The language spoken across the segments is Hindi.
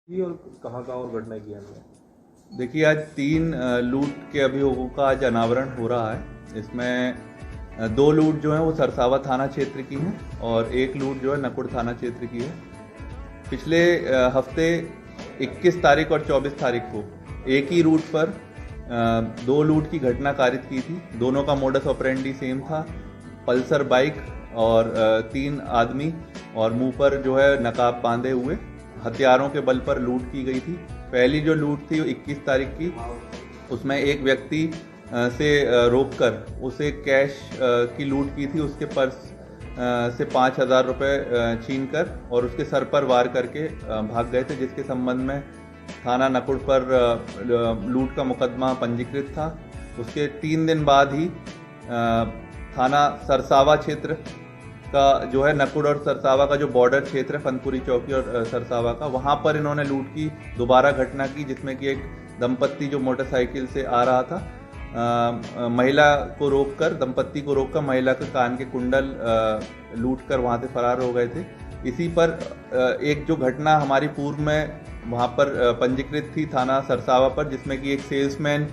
और कहाँ और घटना की हमने। देखिए, आज 3 लूट के अभियोगों का आज अनावरण हो रहा है। इसमें 2 लूट जो है वो सरसावा थाना क्षेत्र की हैं और 1 लूट जो है नकुड़ थाना क्षेत्र की है। पिछले हफ्ते 21 तारीख और 24 तारीख को एक ही रूट पर 2 लूट की घटना कारित की थी। दोनों का मोडस ऑपरेंडी सेम था। पल्सर बाइक और 3 आदमी और मुंह पर जो है नकाब बांधे हुए हथियारों के बल पर लूट की गई थी। पहली जो लूट थी 21 तारीख की, उसमें एक व्यक्ति से रोककर उसे कैश की लूट की थी। उसके पर्स से 5,000 रुपये छीन कर और उसके सर पर वार करके भाग गए थे, जिसके संबंध में थाना नकुड़ पर लूट का मुकदमा पंजीकृत था। उसके 3 दिन बाद ही थाना सरसावा क्षेत्र का जो है नकुड़ और सरसावा का जो बॉर्डर क्षेत्र है, फनपुरी चौकी और सरसावा का, वहाँ पर इन्होंने लूट की दोबारा घटना की, जिसमें कि एक दंपत्ति जो मोटरसाइकिल से आ रहा था, महिला को रोककर दंपत्ति को रोककर महिला के कान के कुंडल लूट कर वहाँ से फरार हो गए थे। इसी पर एक जो घटना हमारी पूर्व में वहाँ पर पंजीकृत थी थाना सरसावा पर, जिसमें कि एक सेल्समैन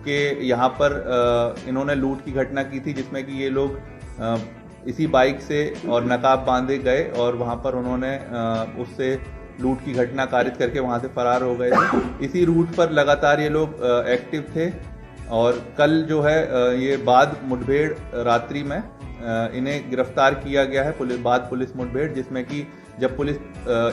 के यहाँ पर इन्होंने लूट की घटना की थी, जिसमें कि ये लोग इसी बाइक से और नकाब बांधे गए और वहाँ पर उन्होंने उससे लूट की घटना कारित करके वहाँ से फरार हो गए थे। इसी रूट पर लगातार ये लोग एक्टिव थे और कल जो है ये बाद मुठभेड़ रात्रि में इन्हें गिरफ्तार किया गया है पुलिस मुठभेड़, जिसमें कि जब पुलिस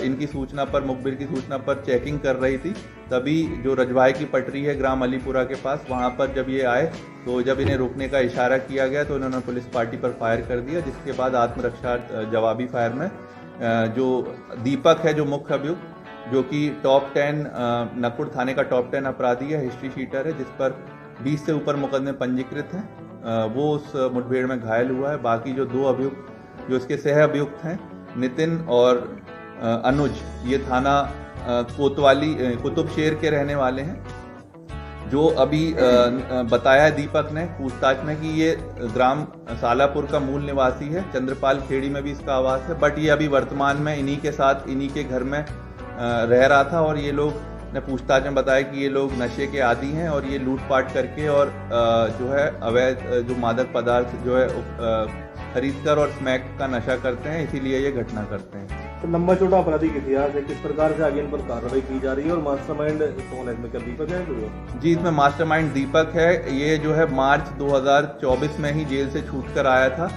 इनकी सूचना पर मुखबिर की सूचना पर चेकिंग कर रही थी, तभी जो रजवाई की पटरी है ग्राम अलीपुरा के पास, वहाँ पर जब ये आए तो जब इन्हें रोकने का इशारा किया गया तो इन्होंने पुलिस पार्टी पर फायर कर दिया, जिसके बाद आत्मरक्षा जवाबी फायर में जो दीपक है जो मुख्य अभियुक्त, जो कि टॉप 10 नकुड़ थाने का टॉप 10 अपराधी है, हिस्ट्री शीटर है, जिस पर 20 से ऊपर मुकदमे पंजीकृत हैं, वो उस मुठभेड़ में घायल हुआ है। बाकी जो 2 अभियुक्त जो इसके सह अभियुक्त हैं, नितिन और अनुज, ये थाना कोतवाली कुतुबशेर के रहने वाले हैं। जो अभी बताया है दीपक ने पूछताछ में कि ये ग्राम सालापुर का मूल निवासी है, चंद्रपाल खेड़ी में भी इसका आवास है, बट ये अभी वर्तमान में इन्हीं के साथ इन्हीं के घर में रह रहा था। और ये लोग ने पूछताछ में बताया कि ये लोग नशे के आदी हैं और ये लूटपाट करके और जो है अवैध जो मादक पदार्थ जो है खरीदकर और स्मैक का नशा करते हैं, इसीलिए ये घटना करते हैं। तो लंबा चौड़ा अपराधिक इतिहास है, किस प्रकार से आगे इन पर कार्रवाई की जा रही है और मास्टरमाइंड कौन है इसमें, क्या दीपक है? जी, इसमें मास्टरमाइंड दीपक है। ये जो है मार्च 2024 में ही जेल से छूट कर आया था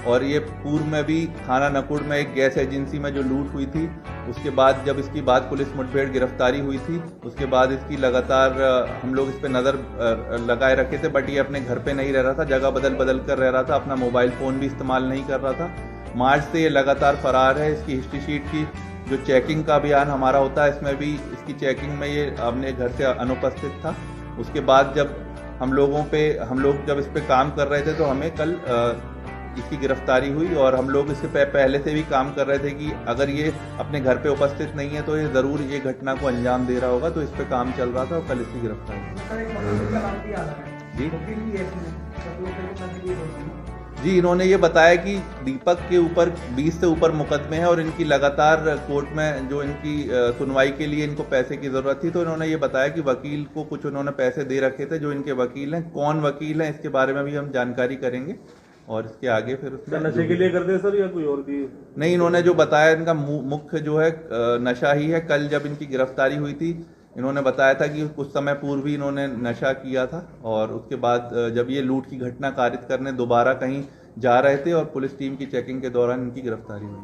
और ये पूर्व में भी थाना नकुड़ में एक गैस एजेंसी में जो लूट हुई थी, उसके बाद जब इसकी बाद पुलिस मुठभेड़ गिरफ्तारी हुई थी, उसके बाद इसकी लगातार हम लोग इस पर नज़र लगाए रखे थे, बट ये अपने घर पे नहीं रह रहा था, जगह बदल बदल कर रह रहा था, अपना मोबाइल फ़ोन भी इस्तेमाल नहीं कर रहा था। मार्च से ये लगातार फरार है। इसकी हिस्ट्री शीट की जो चेकिंग का अभियान हमारा होता है, इसमें भी इसकी चेकिंग में ये अपने घर से अनुपस्थित था। उसके बाद जब हम लोग जब इस पर काम कर रहे थे तो हमें कल इसकी गिरफ्तारी हुई और हम लोग इससे पहले से भी काम कर रहे थे कि अगर ये अपने घर पे उपस्थित नहीं है तो ये ज़रूर ये घटना को अंजाम दे रहा होगा, तो इस पे काम चल रहा था और कल इसकी गिरफ्तारी जी, इन्होंने ये बताया कि दीपक के ऊपर 20 से ऊपर मुकदमे हैं और इनकी लगातार कोर्ट में जो इनकी सुनवाई के लिए इनको पैसे की ज़रूरत थी, तो इन्होंने ये बताया कि वकील को कुछ उन्होंने पैसे दे रखे थे, जो इनके वकील हैं। कौन वकील हैं इसके बारे में भी हम जानकारी करेंगे और इसके आगे फिर उसमें नशे के लिए करते हैं सर या कोई और भी? नहीं, इन्होंने जो बताया इनका मुख्य जो है नशा ही है। कल जब इनकी गिरफ्तारी हुई थी, इन्होंने बताया था कि कुछ समय पूर्व ही इन्होंने नशा किया था और उसके बाद जब ये लूट की घटना कारित करने दोबारा कहीं जा रहे थे और पुलिस टीम की चेकिंग के दौरान इनकी गिरफ्तारी हुई।